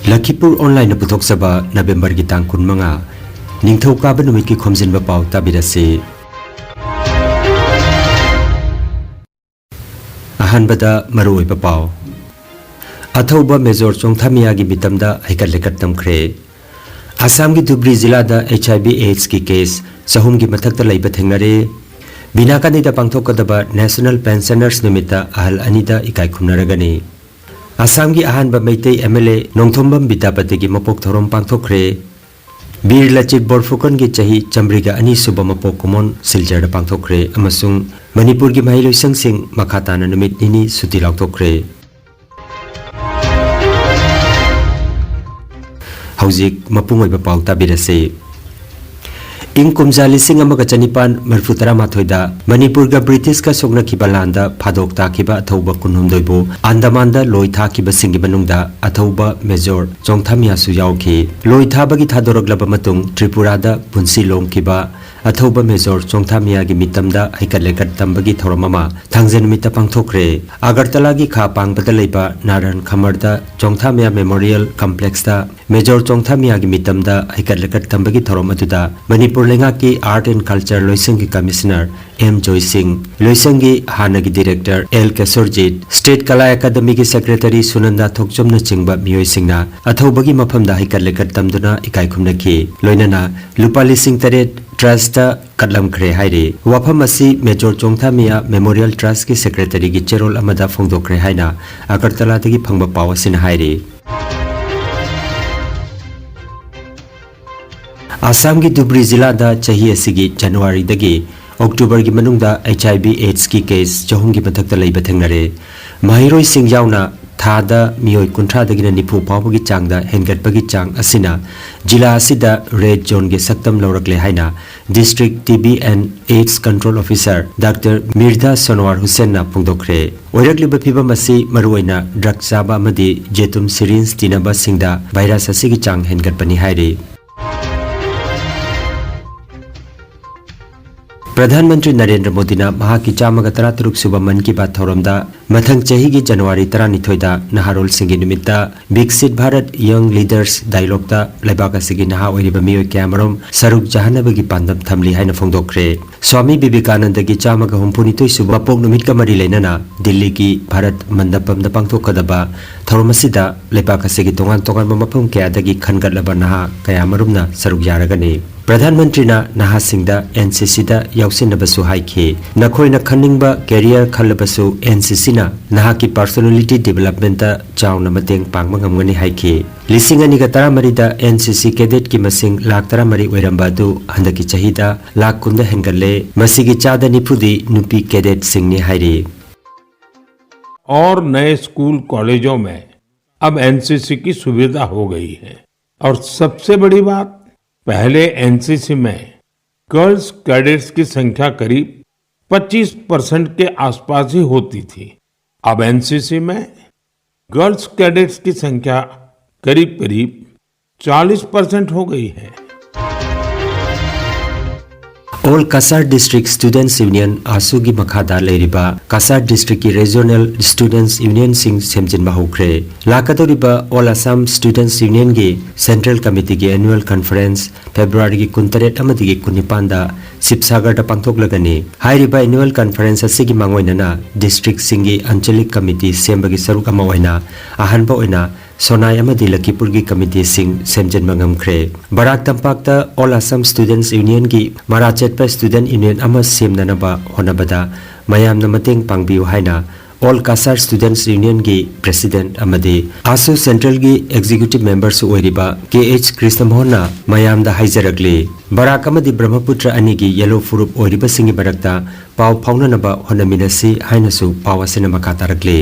Lakhipur online puthok saba November ki tang kun manga ningthau ka banumit ki Khomjinba Pao tabirase ahanbada maroi pao athauba major chongthamia gi bitamda haikal lekat tamkhre Assam ki Dhubri zila da HIV AIDS ki case sahum gi mathakta laiba thengnare binaka ni da pangthok kadaba National Pensioners Numita ahal anida ikai khumnaragani Assam ki ahanba meitei MLA Nongthombam Bidapati ki mapok thorom pangthokre Bir Lachit Borfukan ki chahi chambriga ani suba mapok common siljar da pangthokre amasung Manipur ki mahiloi sangsing makhatana numit nini suti laukthokre Haujik mapungoi ba pau tabirase Ing kumjali sing amaga chanipan marfutara mathoida Manipur ga British ka sogna ki balanda phadok ta ki ba thauba kunhumdoibo Andamanda loi tha ki ba singi banungda athauba major chongthamia su yauki loi tha ba gi thadoroglaba matung Tripura da punsi long ki ba athauba major chongthamia gi mitamda haikalekat tambagi thoramama thangjen mita pangthokre Agartala gi kha pangbada leiba Naran Khamarda Chongthamia Memorial Complex da major chongthamia gi mitamda haikalekat tambagi thoromatuda Manipur lenga ki Art and Culture Loisang ki Commissioner M Joy Singh Loisang gi hana gi Director L Kesorjit State Kala Academy ki Secretary Sunanda Thokchomna chingba miyoi singna athobagi maphamda haikalekat tamduna ikai khumnaki loinana lupa lising taret Trust Katlam Kre Hairi Wafam asi Major Chongthamia Memorial Trust ki Secretary ki Cherol Amada Fongdo Kre Haina Agartala tagi phangba pawasin Hairi Assam ki Dhubri zila da chahi asigi January dagi October ki manungda HIV AIDS ki case chahum ki mathakta leiba thengnare Mahiroi sing yauna Thada miyoi kuntra dagina nipu pawagi changda hengat bagi chang asina jila asida red zone ge saktam laurakle haina district TB and AIDS control officer Dr. Mirda Sonwar Hussein na pungdokre oirakli bapiba masi maruaina drug chaba amadi jetum syringe tinaba singda virus asigi chang hengat pani hairi Pradhanmantri Narendra Modi na mahaki chamaga taraturuk suba man ki baat thoramda mathang chahi gi January 12 da naharol singi nimitta Viksit Bharat Young Leaders Dialogue da laibaka sigi naha oiriba miyoi kyamarom saruk jahanaba gi pandam thamli haina phongdokre Swami Vivekananda gi chamaga humpuni toi suba pok numit ka mari leinana Delhi ki Bharat Mandapam da pangthokadaba thoramasida laibaka sigi tongan tongan mapum kya dagi khangatlaba naha kayamarumna saruk yaragani Pradhanmantri na naha singda NCC da yausinnabasu haiki nakhoi khaningba career khalabasu NCC na naha ki personality development da chawna mateng pangma ngamgani haiki lising ani ga taramari da NCC cadet ki masing lakh taramari oiramba du handaki chahida lakh kunda hengalle masigi chada nipudi nupi cadet singni hairi और नए school कॉलेजों में अब NCC की सुविधा हो गई है और सबसे बड़ी बात पहले एनसीसी में गर्ल्स कैडेट्स की संख्या करीब 25% के आसपास ही होती थी अब एनसीसी में गर्ल्स कैडेट्स की संख्या करीब करीब 40% हो गई है All Kasar District Students Union Asugi Makhada Leiriba Kasar District ki Regional Students Union Sing Khomjinba Hokre Lakadoriba All Assam Students Union gi Central Committee gi Annual Conference February gi 19 amadi gi 19 da Sibsagar da pangthok lagani hairiba Annual Conference asigi mangoinana District Singi Anchalik Committee sembagi saruk ama oina ahanba oina Sonai amadi Lakhipur gi committee sing semjen mangamkhre Barak Tampak da All Assam Students Union gi Marachetpa Student Union ama semnanaba honabada mayamna mateng pangbiu haina All Kasar Students Union gi President amadi ASU Central gi Executive Members oiriba KH Krishnamona mayamda haijaragli Barak amadi Brahmaputra ani gi Yellow Furup oiriba singi barakta pau phaunanaba honaminasi hainasu pawasena makatarakli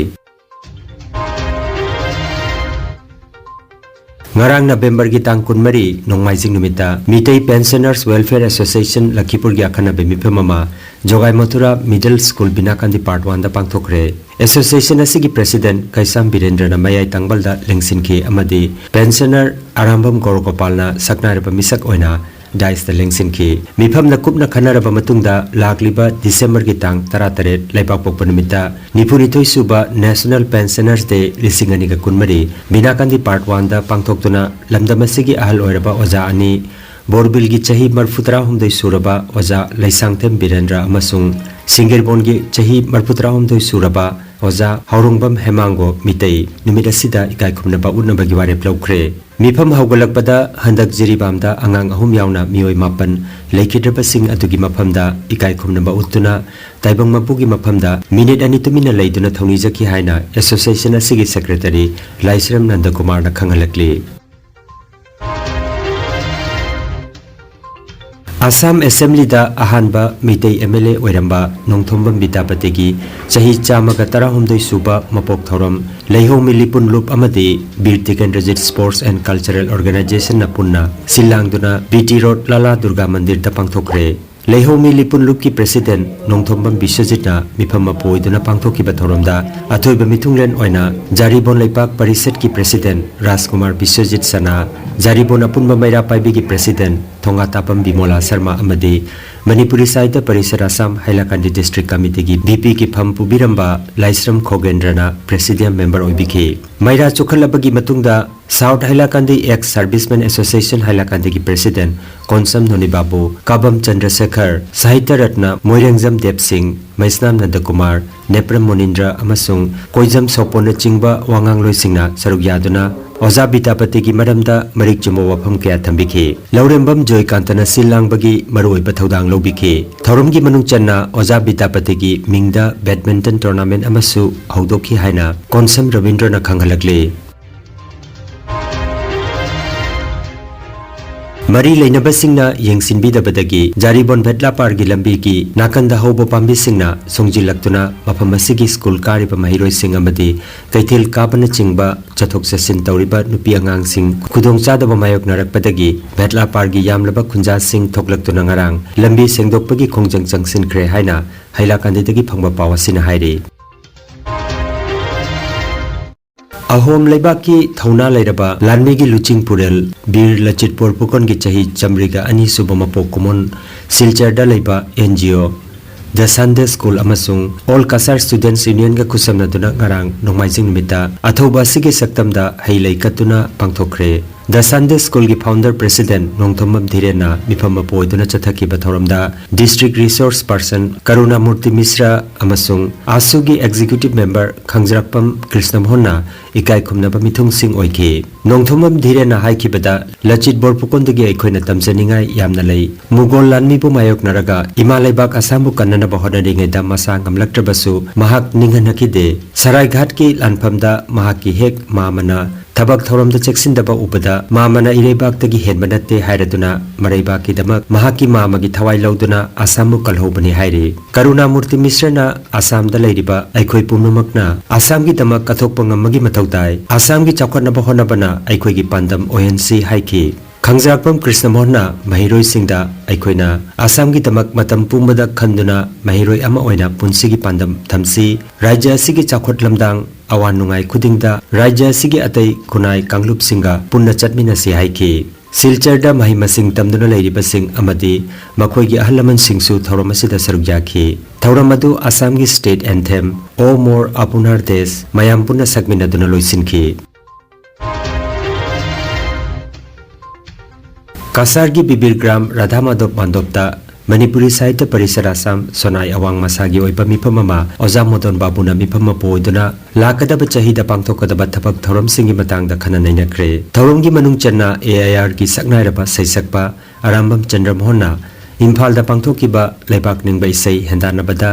Ngarang November ki tang kunmari nongmaijing numita Mitei Pensioners Welfare Association Lakhipur gi akhana be miphamama Jogai Mathura Middle School Binakandi Part 1 da pangthokre Association asigi President Kaisam Birendra na mayai tangbalda lengsinki amadi Pensioner Arambam Gorgopal na saknareba misak oina dais लेंसिनखी मिफम न कुपना खनरबा मतुंगदा लाखलिबा December की तांग 13 लेबाक पोकपा नुमिता निपुनिथोई सुबा national pensioners day लिसिंगनी का कुनमरी बिनाकांदी part 1 दा पांगथोक्तुना लमदमसिगी अहल ओइरबा ओजा अनि बोरबिल की चाही 43 सूरबा ओजा लैसांगथेम बीरेंद्र अमसुंग सिंगरबोन की चाही 43 सूरबा ओजा हौरुंगबम हेमांगो मितई नुमित असिदा इकाई खुमनबा उन्नबगी वारेप लौख्रे मिफम हौगलकपदा हंदक जिरिबामदा अंगांग अहुम यावना मियोय मापन लेखिद्रबसिंग अदुगी मफमदा इकाई खुमनबा उत्तुना ताइबंग मपुगी मफमदा मिनिट अनि तुमिना लैदुना थौनिजकी हाइना एसोसिएशन असिगी सेक्रेटरी लाइसरम नंदकुमार न खंगलकली असम असेंबली दा अहानबा मितई एमएलए ओइरंबा नोंथोंबम विद्यापति की चाही 113 सुबा मपोक थौरम लैहोमी लिपुन लुप अमदी Bir Tikendrajit sports and cultural organisation न पुन्ना सिलांगदुना बीटी रोड लाला दुर्गा मंदिर दा पांगथोखरे लैहोमी लिपुन लुप की प्रेसिडेंट नोंथोंबम विश्वजितना मिफम मपोइदुना पांगथोखिबा थौरमदा अथोइबा मिथुंगलेन ओइना जारीबोन लैपाक परिषद की प्रेसिडेंट राजकुमार विश्वजित सना जारीबोन अपुनबा मैरा पाइबी की प्रेसिडेंट थोंगातापम बिमोला शर्मा अमदी मणिपुरी साहित्य परिषद असम हाइलाकांदी डिस्ट्रिक्ट कमिटी की बीपी की फम पुबिरंबा लाइसरम खोगेंद्रना प्रेसिडियम मेंबर ओइबिखि मैरा चोखलबगी मतुंगदा south Hailakandi ex-servicemen association Hailakandi की प्रेसिडेंट कोनसम नोनिबाबू काबम चंद्रशेखर साहित्य रत्न मोइरेंगजम देव सिंह मैस्नाम नंदकुमार नेप्रम मोनिंद्र अमसुंग कोइजम सोपोन चिंगबा वांगांगलोइसिंगना सरुक यादुना ओजा विद्यापति की मरमदा मरिक चुमो वफम कया थंबिखि लौरेंबम जयकांतना सिलांगबगी मरुओइबा थौदांग लौबिखि थौरम की मनुंग चन्ना ओजा विद्यापति की मिंगदा बैडमिंटन टूर्नामेंट अमसु हौदोखि हाइना कोनसम रविंद्रना खंगलकले मरी लेनबसिंगना येंसिनबिदबदगी जारीबोन भेटलापार की लंबी की नाकंदा हौबो पाम्बिसिंगना सोंजिलक्तुना मफम असिगी स्कूल कारिबा महिरोइसिंग अमदी कैथेल काबना चिंगबा चथोक चसिन तौरिबा नुपी अंगांगसिंग खुदोंचादबा मायोकनारकपदगी भेटलापार की यामलबा खुंजासिंग थोकलक्तुना ngarang लंबी सेंगदोकपगी खोंजंग चंगसिनख्रे हाइना हाइलाकांदीदगी फंगबा पावासिना हाइरे अहोम लेबाक की थौना लेरबा लानमेगी लुचिंग पुरेल बीर लचित पोरपुकन की चाही चमरिगा अनि सुब मपोक कुमोन सिलचरदा लेबा एनजीओ द संडे स्कूल अमसुंग ऑल कसार स्टूडेंट्स यूनियन का खुसमनदुना ngarang नोंमाइजिंग मिता अथौबा सिगे सक्तमदा हेलै कतुना पांगथोखरे द संडे स्कूल की फाउंडर प्रेसिडेंट नोंथोमम धीरेना मिफम पोइदुना चथकी बथौरमदा district resource person Karuna Murti Mishra अमसुंग आसु की एग्जीक्यूटिव मेंबर खंगजरापम कृष्णमोहना इकाई खुमनबा मिथुंग सिंह ओइखे नोंथोमम धीरेना हाइखिबदा लचित बोरपुकोंदगी अखोइना तमजनिंगाई यामना लै मुगोल लानमीबु मायोकनरगा इमा लैबाक आसामबु कन्ननबा होनरिङैदा मसा ngमलक्त्रबसु महाक निंगनखिदे सरायघाट की लानफमदा महाकी हेक मामना थबक थौरमदा चेक्सिनदबा उपदा मामना इरेबाक्तगी हेनबनते हाइरदुना मरैबाकीदमक महाकी मामगी थवाई लौदुना आसामबु कलहौबनी हाइरे करुणा मूर्ति मिश्रना आसामदा लैरिबा अखोइ पुमनमकना आसामगी दमक कथोकपा ngमगी मथौताय आसामगी चाखवनबा होनबना अखोइगी पांदम ओएनसी हाइखि खंगजरापम कृष्णमोहना महिरोइ सिंगदा अखोइना आसामगी दमक मतम पुमबदा खंदुना महिरोइ अमा ओइना पुंसिगी पांदम थमसी राज्य असिगी चाखवट लमदांग अवान नुंगाई खुदिंगदा राज्य असिगी अतै खुनाई कांगलुप सिंगा पुन्ना चटमिनसी हाइखि सिलचरदा महिमसिंग तमदुना लैरिबसिंग अमदी मखोइगी अहलमन सिंगसु थौरम असिदा सरुक याखि थौरम अदु आसामगी स्टेट एंथेम ओ मोर अपुनार देश मयाम पुन्ना सकमिनदुना लोइसिनखि कासार की बिबिर ग्राम राधा माधव मांडोपता मणिपुरी साहित्य परिषद असम सोनाई अवांग मसागी ओइबा मिफम अमा ओजा मोदन बाबुना मिफम पोइदुना लाकदब चाहिदा पांगथोकदब थबक थौरम सिंगी मतंगदा खना नैनख्रे थौरमगी मनुंग चन्ना एआईआर की सकनाइरबा सैसकपा आरामबम चंद्रमोहना इम्फालदा पांगथोकिबा लेबाक निंगबा इसै हेंदानबदा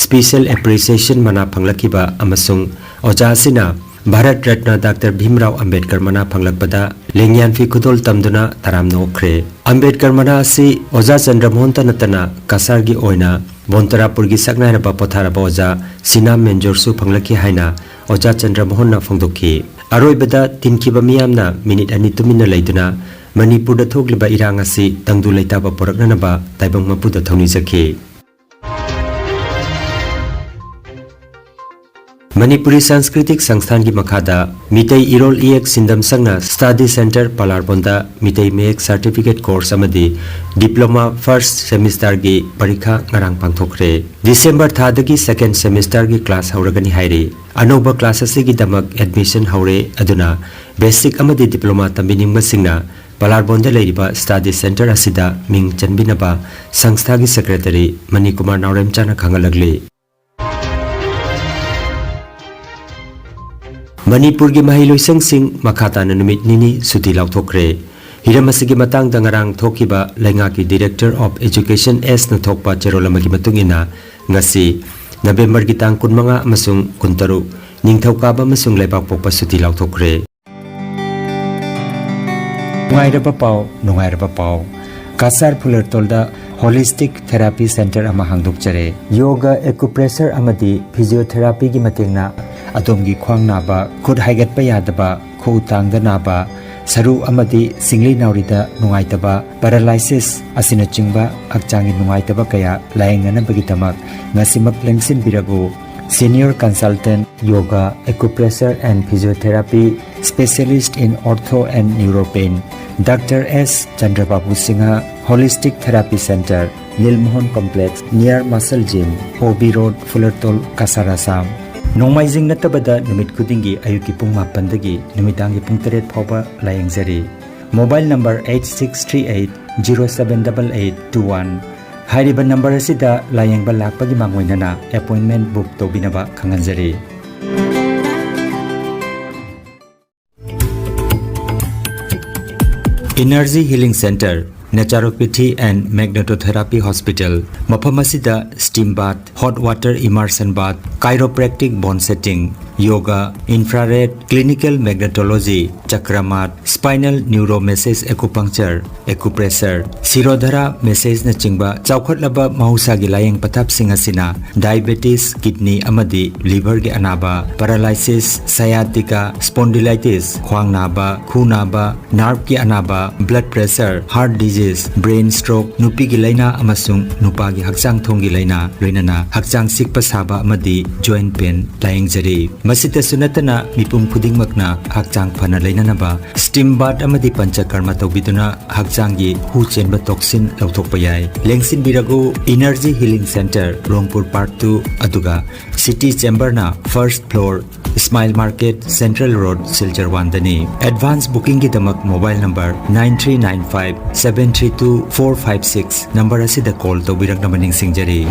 स्पेशल एप्रिसिएशन मना फंगलकिबा अमसुंग ओजासिना भारत रत्न डॉक्टर भीमराव अंबेडकर मना फंगलकपदा लेंग्यानफी खुदोल तमदुना तराम नोखरे अंबेडकर मना असि ओजा चंद्रमोहन तनतना कासारगी ओइना बोंतरापुर की सकनाइरबा पोथारबा ओजा सिनाम मेंजोरसु फंगलकी हाइना ओजा चंद्रमोहन फंगदोखि अरोइबदा तिनखिबा मियामना मिनिट अनि तुमिना लैदुना मणिपुर थोकलिबा इरांग असि तंगदु लैताबा पोरकननबा ताइबंग मपुदा थौनिजखि Manipuri Sanskritik Sangsthan ki makhada Mitei Irol EX Sindam Sangna Study Center Palarbonda Mitei Mek Certificate Course amadi Diploma First Semester gi parikha ngarang pangthokre December thadagi second semester gi class hauragani hairi Anoba class asigi damak admission haure aduna basic amadi diploma tambining masingna Palarbonda leiriba Study Center asida ming chanbinaba Sangstha gi secretary Manikumar Naurem chana khangalagli Manipur gi mahiloisang sing makhatana numit nini suti lauthokre Hiramasigi matang dangarang thokiba lenga ki Director of Education S na thokpa cherolamagi matungina ngasi November gi tang kunmanga masung kuntaru ningthaukaba masung lebak pokpa suti lauthokre Nungairaba pau Kasar Pulertolda Holistic Therapy Center ama hangdokjare Yoga acupressure amadi physiotherapy gi matingna Adomgi khwang naba khud haigatpa yadaba khu tangda naba saru amadi singli naurida nungaitaba paralysis asina chingba akchangi nungaitaba kaya laengana bagitamak ngasimak lengsin birago Senior Consultant Yoga Acupressure and Physiotherapy Specialist in Ortho and Neuropain Dr. S. Chandrababu Singha Holistic Therapy Center Nilmohon Complex near Muscle Gym OB Road Fullertol Kasarasam Nomaizing natabada numit kudingi ayuki pung mapandagi numitangi pung teret phoba layengzari Mobile number 8638078821 Hairiba number asida layengba lakpagi mangwainana appointment book tobinaba khanganjari Energy Healing Center Naturopathy and Magnetotherapy Hospital Mapamasida Steam Bath Hot Water Immersion Bath Chiropractic Bone Setting Yoga Infrared Clinical Magnetology Chakramat Spinal Neuromassage Acupuncture Acupressure Sirodhara Massage na chingba chawkhatlaba mahusagi layeng pathap singasina Diabetes Kidney amadi Liver gi anaba Paralysis Sciatica Spondylitis khwang naba khu naba Nerve gi anaba Blood Pressure Heart Disease Brain Stroke Nupi gi laina amasung nupa gi hakchang thong gi laina loinana hakchang sikpa saba amadi Joint Pain layeng jari Masita sunatana mipum khudingmakna hakchang phana leinanaba steam bath amadi panchakarma tawbiduna hakchangi hu chenba toxin lauthokpa yai lengsin birago Energy Healing Center Rongpur Part 2 aduga City Chamber na first floor Smile Market Central Road Silchar 1 dani advance booking gi damak mobile number 9395732456 number asida call tawbirak na maning singjari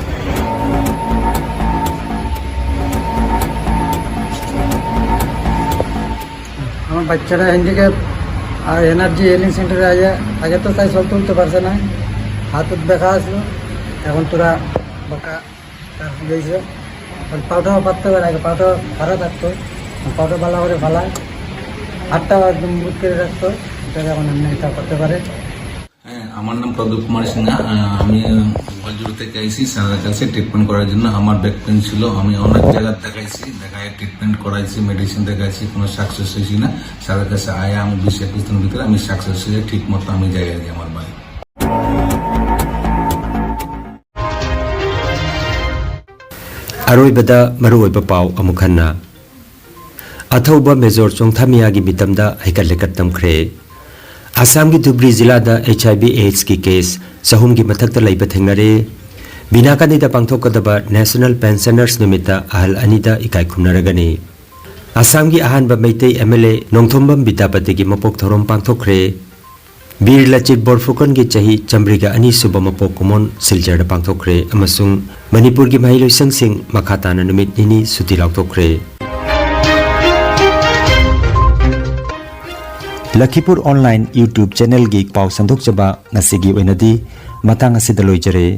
বাচ্চারা handicap আর energy healing সেন্টারে আগে তো তাই চলতে উঠতে পারছে না হাতত ব্যথা আসলো এখন তোরা বাঁকা গেছে পাউটাও পাততে পারে আগে পাউটাও ভাড়া থাকতো পাউটা ভালো করে ফালায় হাতটাও একদম বুট করে রাখতো এটা এখন এমনি এটা করতে পারে আমার নাম প্রদীপ কুমার সিনহা আমি গোয়ালজোড় থেকে আইসি স্যারের কাছে ট্রিটমেন্ট করার জন্য আমার ব্যাক পেন ছিল আমি অনেক জায়গায় দেখাই ট্রিটমেন্ট করাইছি মেডিসিন দেখাইছি কোনো সাকসেস হয়েছি না স্যারের কাছে আয়া আমি 20-21 দিনের ভিতরে আমি সাকসেস হয়ে ঠিক মতো আমি যাই আর কি আমার বাড়ি Aroibada maruoiba pau amukhanna Athauba Major Chongthamiya gi mitamda haikalekat tamkhre Assam ki Dhubri Zilla da HIV AIDS ki case sahum ki mathakta laiba thengnare Binakani da pangthokadaba National Pensioners Nimita ahal anida ikai khumnaragani Assam ki ahanba Meitei MLA Nongthombam Bidapati ki mapok thorom pangthokre Bir Lachit Borfukan ki chahi Chambriga ani suba mapok kumon Silchar da pangthokre amasung Manipur ki mahiloisang sing makhatana numit nini suti lauthokre Lakhipuronline YouTube channel gi pau sandok chaba ngasigi oinadi matang asida loijare